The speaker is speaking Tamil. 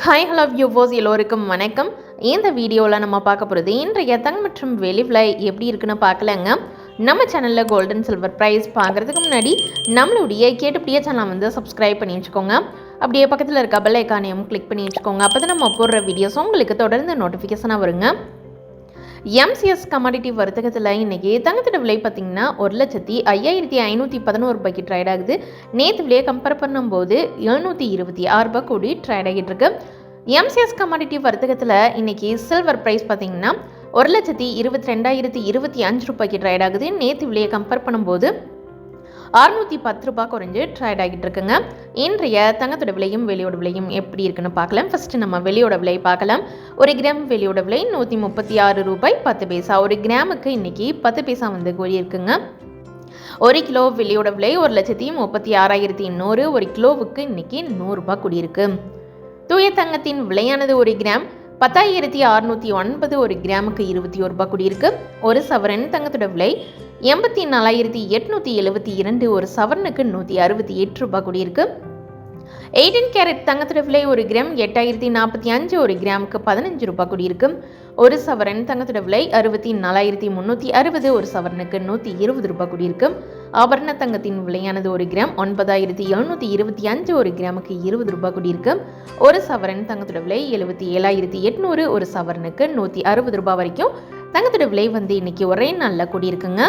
ஹாய் ஹலோ வியூவர்ஸ் எல்லோருக்கும் வணக்கம். இந்த வீடியோவில் நம்ம பார்க்க போகிறது இன்றைய தங்கம் மற்றும் வெள்ளி விலை எப்படி இருக்குன்னு பார்க்கலங்க. நம்ம சேனலில் கோல்டன் சில்வர் ப்ரைஸ் பார்க்குறதுக்கு முன்னாடி நம்மளுடைய கேட்டுப்படியே சேனலை சப்ஸ்கிரைப் பண்ணி வச்சுக்கோங்க. அப்படியே பக்கத்தில் இருக்க பெல் ஐக்கானையும் கிளிக் பண்ணி வச்சுக்கோங்க. அப்போ தான் நம்ம போடுற வீடியோஸ் உங்களுக்கு தொடர்ந்து நோட்டிஃபிகேஷனாக வருங்க. எம்சிஎஸ் கமாடிட்டி வர்த்தகத்தில் இன்றைக்கி தங்கத்தோட விலை பார்த்திங்கன்னா 1,05,511 ரூபாய்க்கு ட்ரேட் ஆகுது. நேற்று விலையை கம்பேர் பண்ணும்போது 726 ரூபாய் கூடி ட்ரேட் ஆகிட்டு இருக்கு. எம்சிஎஸ் கமாடிட்டி வர்த்தகத்தில் இன்றைக்கி சில்வர் ப்ரைஸ் பார்த்திங்கன்னா 1,22,025 ரூபாய்க்கு ட்ரேட் ஆகுது. நேற்று விலையை கம்பேர் பண்ணும்போது 610 ரூபாய் குறைஞ்சு ட்ரேட் ஆகிட்டு இருக்குங்க. இன்றைய தங்கத்தோட விலையும் வெளியோட விலையும் எப்படி இருக்குன்னு பார்க்கலாம். ஃபர்ஸ்ட் நம்ம வெளியோட விலை பார்க்கலாம். 1 கிராம் வெளியோட விலை 136 ரூபாய் 10 பைசா. 1 கிராமுக்கு இன்னைக்கு 10 பைசா கூடி இருக்குங்க. 1 கிலோ வெளியோட விலை 1,36,100. 1 கிலோவுக்கு இன்னைக்கு 100 ரூபாய் கூடியிருக்கு. தூய தங்கத்தின் விலையானது 1 கிராம் 10,609. 1 கிராமுக்கு 21 ரூபாய் கூடியிருக்கு. 1 சவரன் தங்கத்தோட விலை 84,872. 1 சவரனுக்கு 168 ரூபாய் கூடியிருக்கு. 18 கேரட் தங்கத்தோட விலை 1 கிராம் 8,045. 1 கிராமுக்கு 15 ரூபாய் கூடியிருக்கு. 1 சவரன் தங்கத்தோட விலை 64,360. 1 சவரனுக்கு 120 ரூபாய் கூடியிருக்கு. ஆபரண தங்கத்தின் விலையானது 1 கிராம் 9,725. 1 கிராமுக்கு 20 ரூபாய் கூடியிருக்கு. 1 சவரன் தங்கத்தோட விலை 77,800. 1 சவரனுக்கு 160 ரூபாய் வரைக்கும் தங்கத்தோட விலை இன்னைக்கு ஒரே நாளில் கூடியிருக்குங்க.